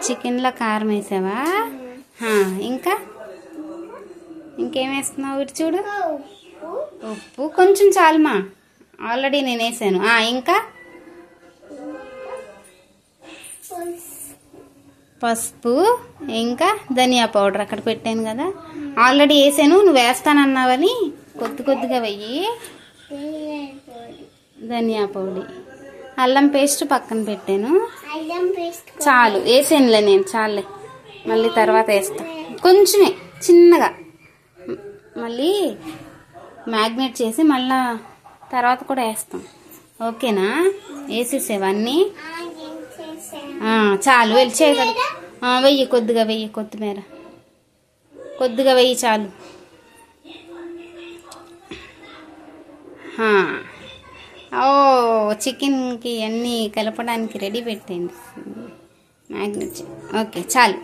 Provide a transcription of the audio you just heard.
చికెన్లో కారం వేసావా? ఇంకా ఇంకేం వేస్తున్నావు? ఇటు చూడు. ఉప్పు కొంచెం చాలుమా, ఆల్రెడీ నేను వేసాను. ఇంకా పసుపు, ఇంకా ధనియా పౌడర్ అక్కడ పెట్టాను కదా, ఆల్రెడీ వేసాను. నువ్వు వేస్తానన్నావని కొద్దిగా వెయ్యి. ధనియా పొడి, అల్లం పేస్ట్ పక్కన పెట్టాను. చాలు వేసానులే నేను, చాలులే. మళ్ళీ తర్వాత వేస్తా, కొంచెమే చిన్నగా. మళ్ళీ మ్యాగ్నేట్ చేసి మళ్ళా తర్వాత కూడా వేస్తాం. ఓకేనా? వేసేసేవన్నీ చాలు. వెళ్ళి చేయగలరు. వెయ్యి, కొద్దిగా వెయ్యి, కొత్తిమీర కొద్దిగా వెయ్యి, చాలు. చికెన్కి అన్నీ కలపడానికి రెడీ పెట్టండి, మ్యాగ్నేట్. ఓకే, చాలు.